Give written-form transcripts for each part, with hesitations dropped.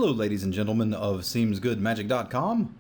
Hello, ladies and gentlemen of SeemsGoodMagic.com.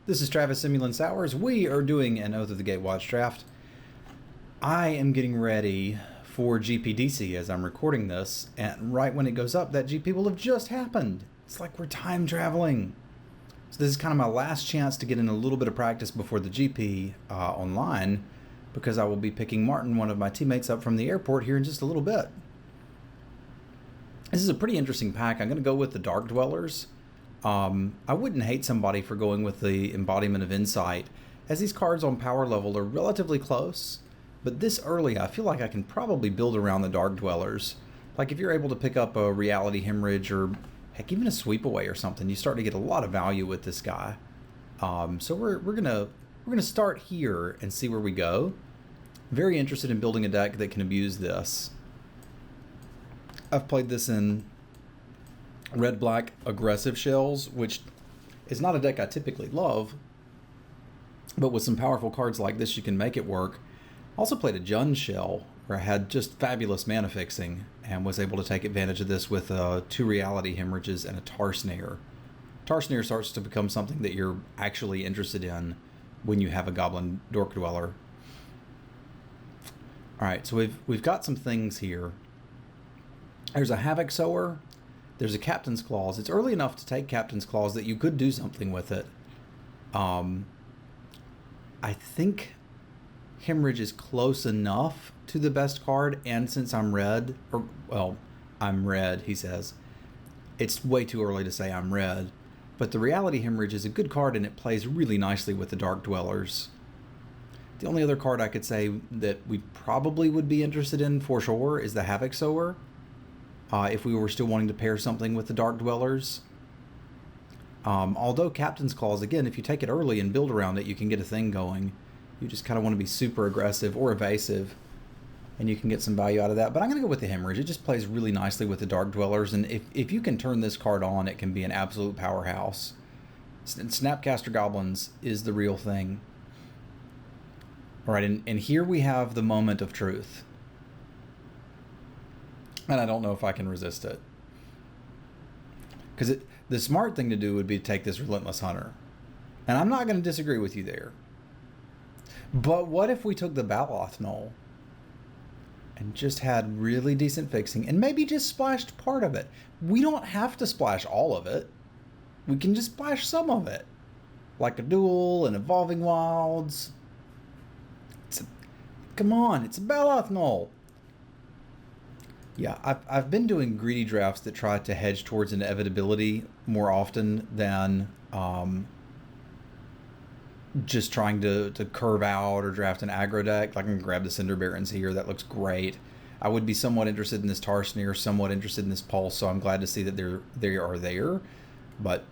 This is Travis Simulant Sowers. We are doing an Oath of the Gatewatch draft. I am getting ready for GPDC as I'm recording this, and right when it goes up, that GP will have just happened. It's like we're time traveling. So this is kind of my last chance to get in a little bit of practice before the GP online, because I will be picking Martin, one of my teammates, up from the airport here in just a little bit. This is a pretty interesting pack. I'm going to go with the Dark Dwellers. I wouldn't hate somebody for going with the Embodiment of Insight, as these cards on power level are relatively close, but this early I feel like I can probably build around the Dark Dwellers. Like if you're able to pick up a Reality Hemorrhage or heck, even a Sweep Away or something, you start to get a lot of value with this guy. So we're gonna start here and see where we go. Very interested in building a deck that can abuse this. I've played this in red-black aggressive shells, which is not a deck I typically love, but with some powerful cards like this, you can make it work. Also played a Jund shell, where I had just fabulous mana fixing, and was able to take advantage of this with 2 Reality Hemorrhages and a Tar Snare. Tar Snare starts to become something that you're actually interested in when you have a Goblin Dork Dweller. Alright, so we've got some things here. There's a Havoc Sower. There's a Captain's Clause. It's early enough to take Captain's Clause that you could do something with it. I think Hemorrhage is close enough to the best card, and since I'm red, I'm red, he says. It's way too early to say I'm red, but the Reality Hemorrhage is a good card and it plays really nicely with the Dark Dwellers. The only other card I could say that we probably would be interested in for sure is the Havoc Sower. If we were still wanting to pair something with the Dark Dwellers. Although Captain's Clause, again, if you take it early and build around it, you can get a thing going. You just kind of want to be super aggressive or evasive, and you can get some value out of that. But I'm going to go with the Hemorrhage. It just plays really nicely with the Dark Dwellers, and if you can turn this card on, it can be an absolute powerhouse. Snapcaster Goblins is the real thing. All right, and here we have the moment of truth. And I don't know if I can resist it. Because the smart thing to do would be to take this Relentless Hunter. And I'm not going to disagree with you there. But what if we took the Baloth Knoll and just had really decent fixing and maybe just splashed part of it? We don't have to splash all of it. We can just splash some of it. Like a Duel and Evolving Wilds. Come on, it's a Baloth Knoll. Yeah, I've been doing greedy drafts that try to hedge towards inevitability more often than just trying to curve out or draft an aggro deck. Like I can grab the Cinder Barons here. That looks great. I would be somewhat interested in this Tar Snare, somewhat interested in this Pulse, so I'm glad to see that they are there. But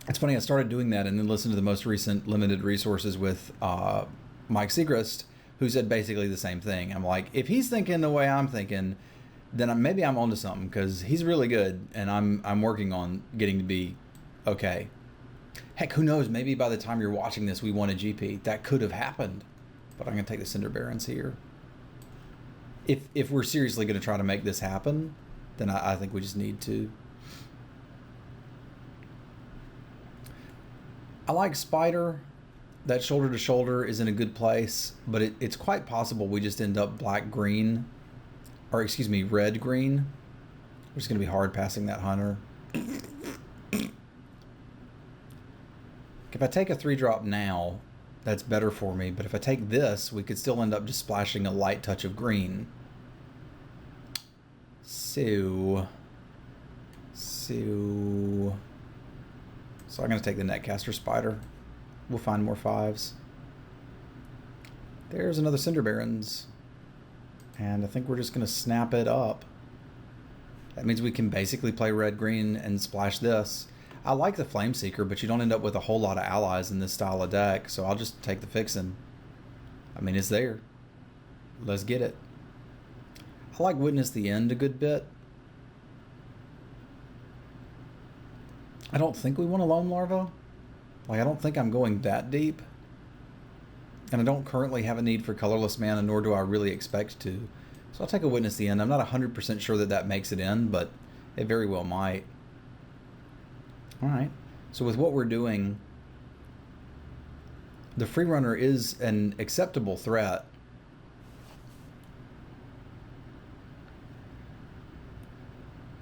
it's funny, I started doing that and then listened to the most recent Limited Resources with Mike Segrist, who said basically the same thing. I'm like, if he's thinking the way I'm thinking, then maybe I'm onto something, because he's really good, and I'm working on getting to be okay. Heck, who knows? Maybe by the time you're watching this, we won a GP. That could have happened. But I'm going to take the Cinder Barons here. If we're seriously going to try to make this happen, then I think we just need to. I like Spider. That shoulder to shoulder is in a good place, but it's quite possible we just end up black-green, or excuse me, red-green. It's going to be hard passing that Hunter. If I take a 3-drop now, that's better for me, but if I take this, we could still end up just splashing a light touch of green. So I'm going to take the Netcaster Spider. We'll find more 5s. There's another Cinder Barons. And I think we're just going to snap it up. That means we can basically play red-green and splash this. I like the Flame Seeker, but you don't end up with a whole lot of allies in this style of deck, so I'll just take the Fixin'. I mean, it's there. Let's get it. I like Witness the End a good bit. I don't think we want a Lone Larva. Like, I don't think I'm going that deep. And I don't currently have a need for colorless mana, nor do I really expect to. So I'll take a Witness the End. I'm not 100% sure that makes it in, but it very well might. All right. So with what we're doing, the free runner is an acceptable threat.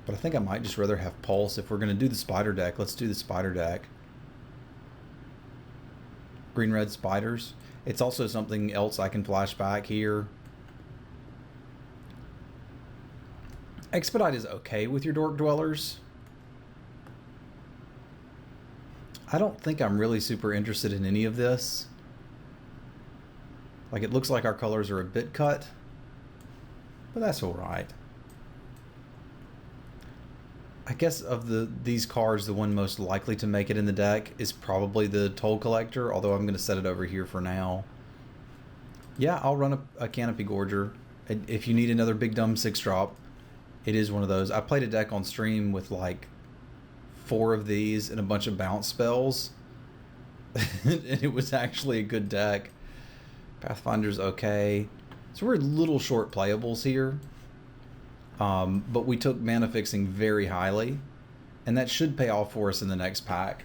But I think I might just rather have Pulse. If we're going to do the spider deck, let's do the spider deck. Green-red spiders. It's also something else I can flash back here. Expedite is okay with your Dork Dwellers. I don't think I'm really super interested in any of this. Like, it looks like our colors are a bit cut, but that's all right. I guess of these cards, the one most likely to make it in the deck is probably the Toll Collector, although I'm going to set it over here for now. Yeah, I'll run a Canopy Gorger. If you need another big dumb 6-drop, it is one of those. I played a deck on stream with like 4 of these and a bunch of bounce spells. And it was actually a good deck. Pathfinder's okay. So we're a little short playables here. But we took mana fixing very highly, and that should pay off for us in the next pack.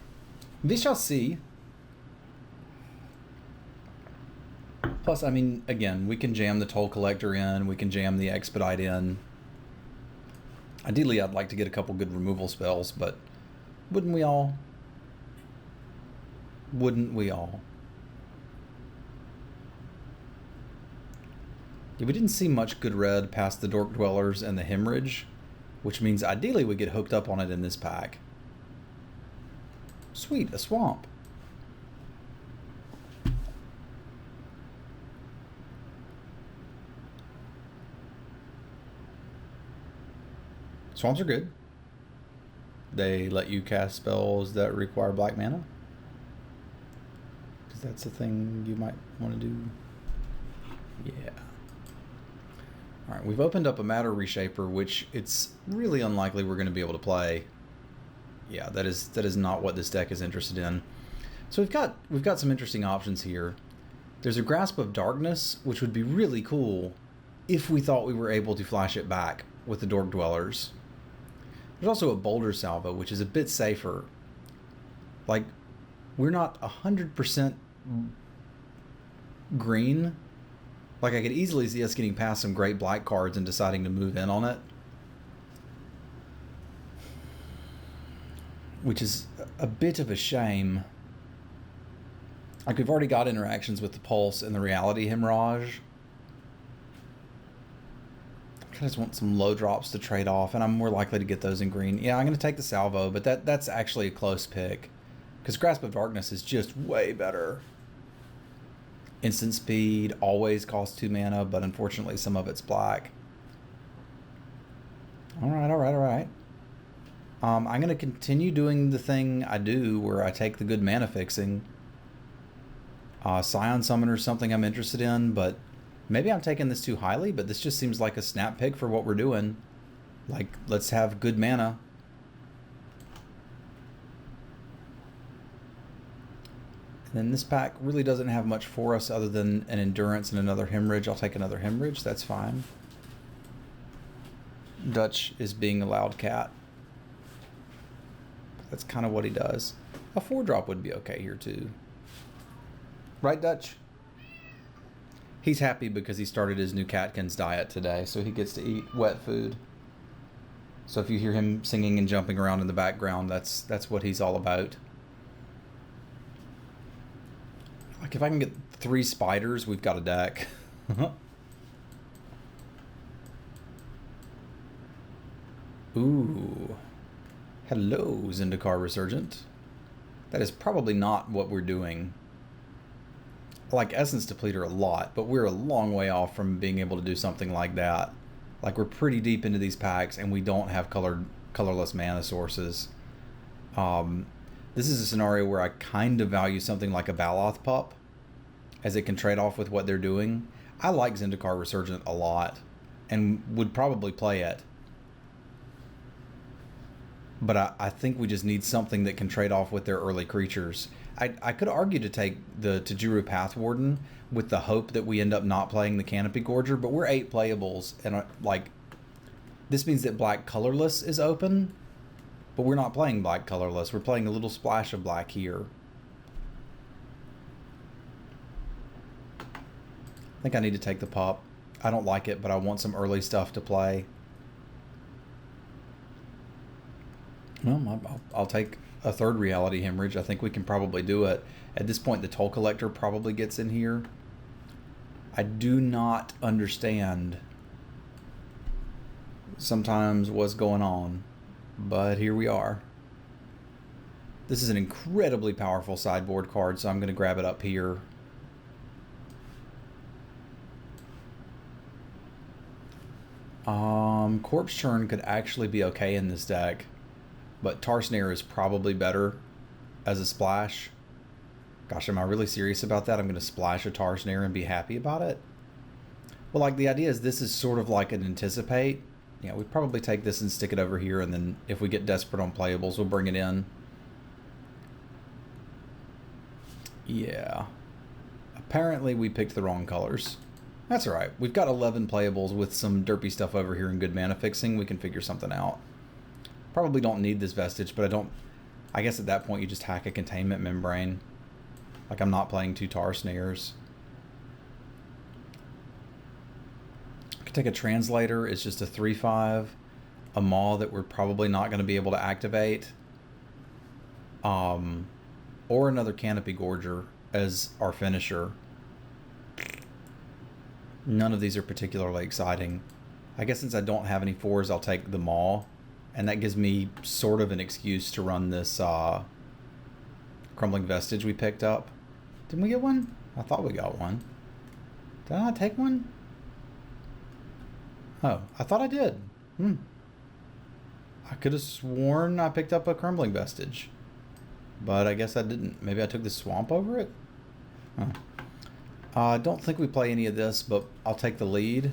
We shall see. Plus, I mean, again, we can jam the Toll Collector in, we can jam the Expedite in. Ideally, I'd like to get a couple good removal spells, but wouldn't we all? Wouldn't we all? Yeah, we didn't see much good red past the Dork Dwellers and the Hemorrhage, which means ideally we get hooked up on it in this pack. Sweet, a swamp. Swamps are good. They let you cast spells that require black mana, because that's a thing you might want to do. Yeah. Alright, we've opened up a Matter Reshaper, which it's really unlikely we're going to be able to play. Yeah, that is not what this deck is interested in. So we've got some interesting options here. There's a Grasp of Darkness, which would be really cool if we thought we were able to flash it back with the Dork Dwellers. There's also a Boulder Salvo, which is a bit safer. Like, we're not 100% green. Like, I could easily see us getting past some great black cards and deciding to move in on it. Which is a bit of a shame. Like, we've already got interactions with the Pulse and the Reality Hemorrhage. I just want some low drops to trade off, and I'm more likely to get those in green. Yeah, I'm going to take the Salvo, but that's actually a close pick, because Grasp of Darkness is just way better. Instant speed always costs 2 mana, but unfortunately some of it's black. Alright. I'm going to continue doing the thing I do where I take the good mana fixing. Scion Summoner is something I'm interested in, but maybe I'm taking this too highly, but this just seems like a snap pick for what we're doing. Like, let's have good mana. And then this pack really doesn't have much for us other than an Endurance and another Hemorrhage. I'll take another Hemorrhage, that's fine. Dutch is being a loud cat. That's kind of what he does. A 4-drop would be okay here too. Right, Dutch? He's happy because he started his new Catkins diet today, so he gets to eat wet food. So if you hear him singing and jumping around in the background, that's what he's all about. Like, if I can get 3 spiders, we've got a deck. Ooh. Hello, Zendikar Resurgent. That is probably not what we're doing. I like Essence Depleter a lot, but we're a long way off from being able to do something like that. Like, we're pretty deep into these packs, and we don't have colorless mana sources. This is a scenario where I kind of value something like a Baloth Pup, as it can trade off with what they're doing. I like Zendikar Resurgent a lot, and would probably play it. But I think we just need something that can trade off with their early creatures. I could argue to take the Tajuru Pathwarden with the hope that we end up not playing the Canopy Gorger, but we're 8 playables, and like, this means that black colorless is open. But we're not playing black colorless. We're playing a little splash of black here. I think I need to take the pup. I don't like it, but I want some early stuff to play. Well, I'll take a third reality hemorrhage. I think we can probably do it. At this point, the toll collector probably gets in here. I do not understand sometimes what's going on, but here we are. This is an incredibly powerful sideboard card, so I'm going to grab it up here. Corpse Churn could actually be okay in this deck, but Tar Snare is probably better as a splash. Gosh, am I really serious about that? I'm going to splash a Tar Snare and be happy about it? Well, like, the idea is this is sort of like an Anticipate. Yeah, we'd probably take this and stick it over here, and then if we get desperate on playables, we'll bring it in. Yeah. Apparently we picked the wrong colors. That's alright. We've got 11 playables with some derpy stuff over here and good mana fixing. We can figure something out. Probably don't need this vestige, but I guess at that point you just hack a containment membrane. Like, I'm not playing 2 Tar Snares. I could take a Translator. It's just a 3/5. A Maw that we're probably not going to be able to activate. Or another Canopy Gorger as our finisher. None of these are particularly exciting. I guess since I don't have any 4s, I'll take the Maw. And that gives me sort of an excuse to run this Crumbling Vestige we picked up. Didn't we get one? I thought we got one. Did I not take one? Oh, I thought I did. I could have sworn I picked up a Crumbling Vestige. But I guess I didn't. Maybe I took the Swamp over it? Oh. I don't think we play any of this, but I'll take the lead.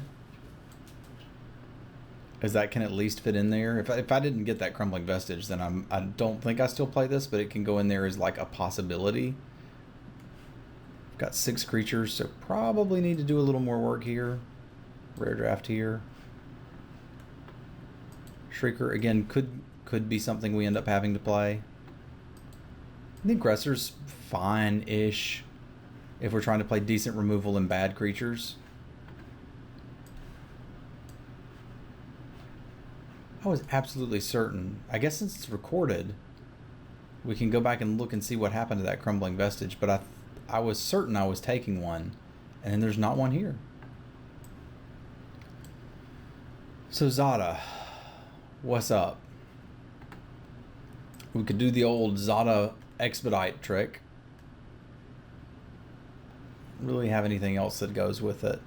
As that can at least fit in there. If I didn't get that Crumbling Vestige, then I don't think I still play this, but it can go in there as like a possibility. I've got 6 creatures, so probably need to do a little more work here. Rare draft here. Shrieker, again, could be something we end up having to play. The Aggressor's fine-ish if we're trying to play decent removal and bad creatures. I was absolutely certain. I guess since it's recorded, we can go back and look and see what happened to that Crumbling Vestige, but I was certain I was taking one, and then there's not one here. So Zada, what's up? We could do the old Zada Expedite trick. Don't really have anything else that goes with it.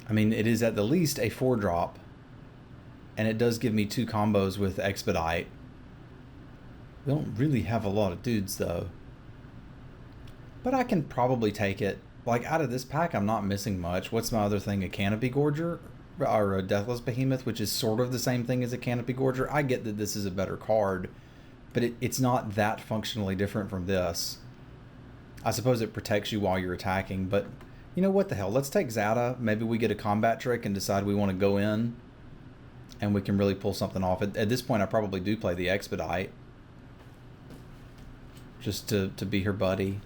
I mean, it is at the least a 4-drop, and it does give me 2 combos with Expedite. We don't really have a lot of dudes, though. But I can probably take it. Like, out of this pack, I'm not missing much. What's my other thing? A Canopy Gorger? Or a Deathless Behemoth, which is sort of the same thing as a Canopy Gorger. I get that this is a better card, but it's not that functionally different from this. I suppose it protects you while you're attacking, but you know what the hell? Let's take Zada. Maybe we get a combat trick and decide we want to go in, and we can really pull something off. At this point, I probably do play the Expedite, just to be her buddy,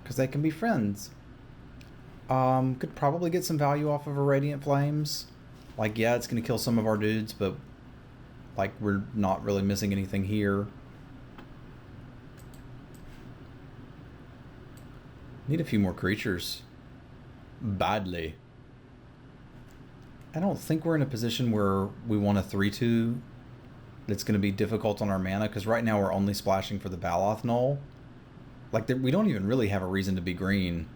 because they can be friends. Could probably get some value off of a Radiant Flames. Like, yeah, it's going to kill some of our dudes, but like, we're not really missing anything here. Need a few more creatures. Badly. I don't think we're in a position where we want a 3/2 that's going to be difficult on our mana, because right now we're only splashing for the Baloth Null. Like, we don't even really have a reason to be green.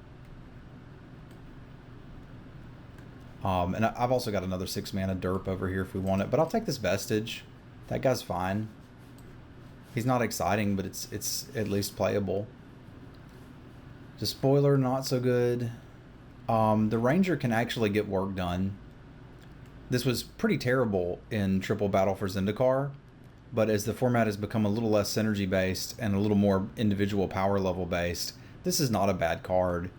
And I've also got another 6 mana derp over here if we want it, but I'll take this Vestige. That guy's fine. He's not exciting, but it's at least playable. The Spoiler, not so good. The Ranger can actually get work done. This was pretty terrible in Triple Battle for Zendikar, but as the format has become a little less synergy based and a little more individual power level based, this is not a bad card.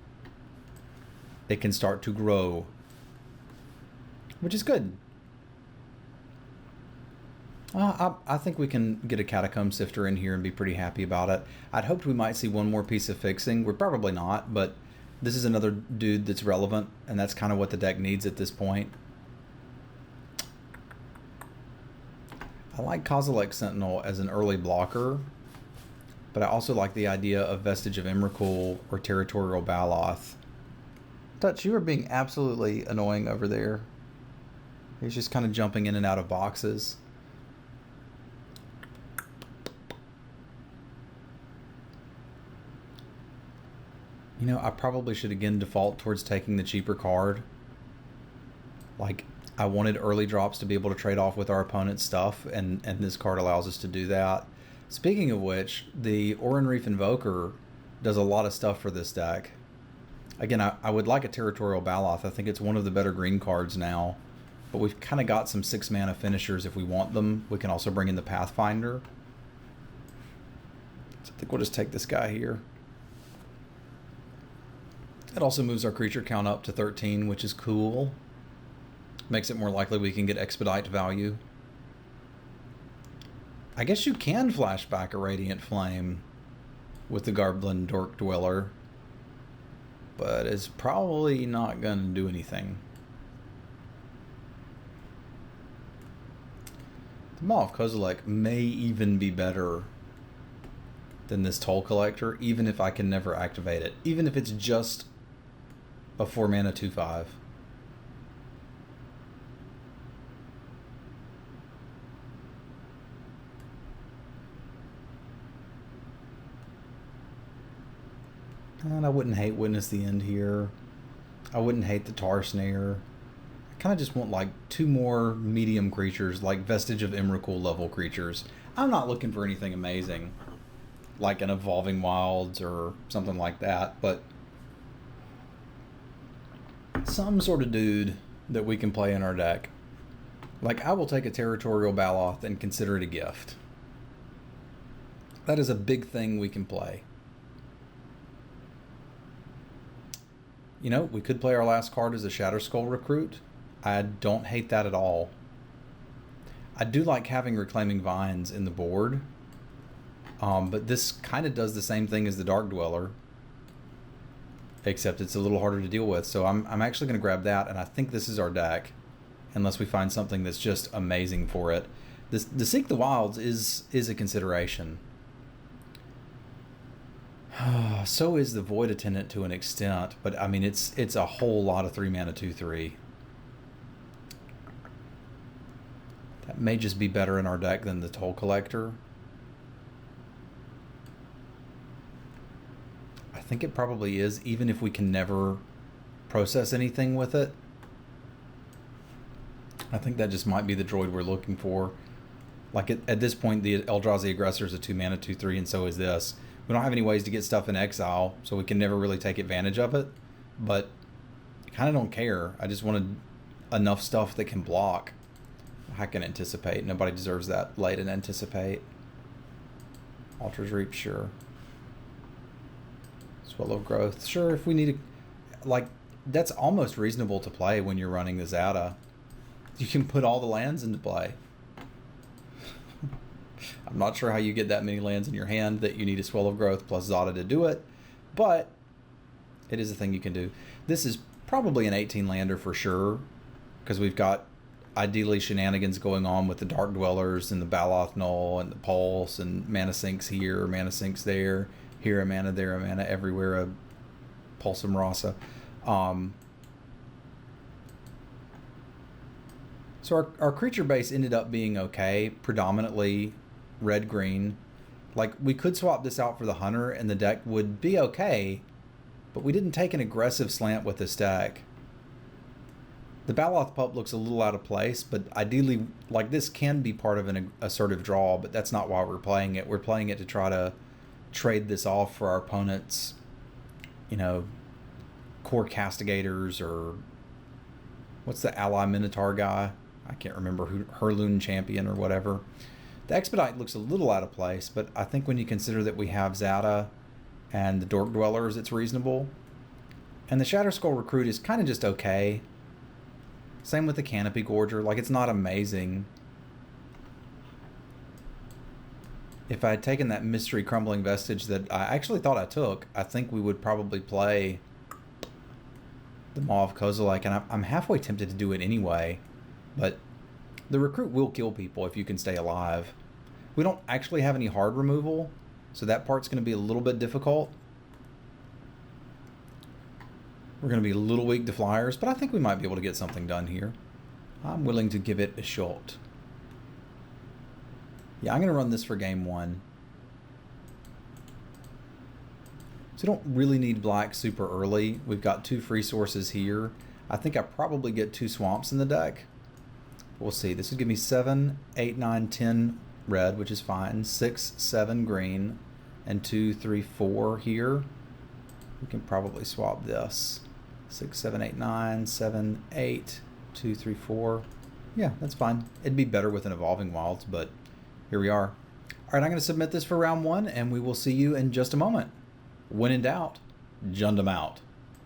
it can start to grow, which is good. I think we can get a Catacomb Sifter in here and be pretty happy about it. I'd hoped we might see one more piece of fixing. We're probably not, but this is another dude that's relevant, and that's kind of what the deck needs at this point. I like Kozilek Sentinel as an early blocker, but I also like the idea of Vestige of Emrakul or Territorial Baloth. Dutch, you are being absolutely annoying over there. He's just kind of jumping in and out of boxes. You know, I probably should again default towards taking the cheaper card. Like, I wanted early drops to be able to trade off with our opponent's stuff, and this card allows us to do that. Speaking of which, the Oran Reef Invoker does a lot of stuff for this deck. Again, I would like a Territorial Baloth. I think it's one of the better green cards now. But we've kind of got some 6-mana finishers if we want them. We can also bring in the Pathfinder. So I think we'll just take this guy here. It also moves our creature count up to 13, which is cool. Makes it more likely we can get Expedite value. I guess you can flash back a Radiant Flame with the Garblin Dork Dweller, but it's probably not going to do anything. The Maw of Kozilek may even be better than this Toll Collector, even if I can never activate it. Even if it's just a 4-mana 2/5. And I wouldn't hate Witness the End here. I wouldn't hate the Tar Snare. I kind of just want like 2 more medium creatures, like Vestige of Emrakul level creatures. I'm not looking for anything amazing, like an Evolving Wilds or something like that, but some sort of dude that we can play in our deck. Like, I will take a Territorial Baloth and consider it a gift. That is a big thing we can play. You know, we could play our last card as a Shatterskull Recruit. I don't hate that at all. I do like having Reclaiming Vines in the board, but this kind of does the same thing as the Dark Dweller, except it's a little harder to deal with. So I'm actually going to grab that, and I think this is our deck, unless we find something that's just amazing for it. The Seek the Wilds is a consideration. So is the Void Attendant to an extent, but I mean it's a whole lot of 3-mana 2/3. That may just be better in our deck than the Toll Collector. I think it probably is, even if we can never process anything with it. I think that just might be the droid we're looking for. Like at this point, the Eldrazi Aggressor is a 2-mana 2/3, and so is this. We don't have any ways to get stuff in exile, so we can never really take advantage of it. But I kind of don't care. I just wanted enough stuff that can block. I can Anticipate. Nobody deserves that late in Anticipate. Altar's Reap, sure. Swallow of Growth, sure. If we need to, like, that's almost reasonable to play when you're running the Zada. You can put all the lands into play. I'm not sure how you get that many lands in your hand that you need a Swell of Growth plus Zada to do it, but it is a thing you can do. This is probably an 18-lander for sure, because we've got ideally shenanigans going on with the Dark Dwellers and the Baloth Null and the Pulse and mana sinks here, mana sinks there, here a mana, there a mana, everywhere a Pulsum Rasa. So our creature base ended up being okay, predominantly red-green. Like, we could swap this out for the Hunter and the deck would be okay, but we didn't take an aggressive slant with this deck. The Baloth Pup looks a little out of place, but ideally, like, this can be part of an assertive draw, but that's not why we're playing it. We're playing it to try to trade this off for our opponent's, you know, Core Castigators, or what's the Ally Minotaur guy? I can't remember who, Herloon Champion or whatever. The Expedite looks a little out of place, but I think when you consider that we have Zada and the Dork Dwellers, it's reasonable. And the Shatterskull Recruit is kind of just okay. Same with the Canopy Gorger. Like, it's not amazing. If I had taken that Mystery Crumbling Vestige that I actually thought I took, I think we would probably play the Mauve Kozilek, and I'm halfway tempted to do it anyway. But the Recruit will kill people if you can stay alive. We don't actually have any hard removal, so that part's going to be a little bit difficult. We're going to be a little weak to flyers, but I think we might be able to get something done here. I'm willing to give it a shot. Yeah, I'm going to run this for game 1. So we don't really need black super early. We've got 2 free sources here. I think I probably get 2 swamps in the deck. We'll see. This would give me 7, 8, 9, 10 red, which is fine. 6, 7 green, and 2, 3, 4 here. We can probably swap this. 6, 7, 8, 9, 7, 8, 2, 3, 4. Yeah, that's fine. It'd be better with an Evolving Wilds, but here we are. All right, I'm going to submit this for round 1, and we will see you in just a moment. When in doubt, Jund 'em out.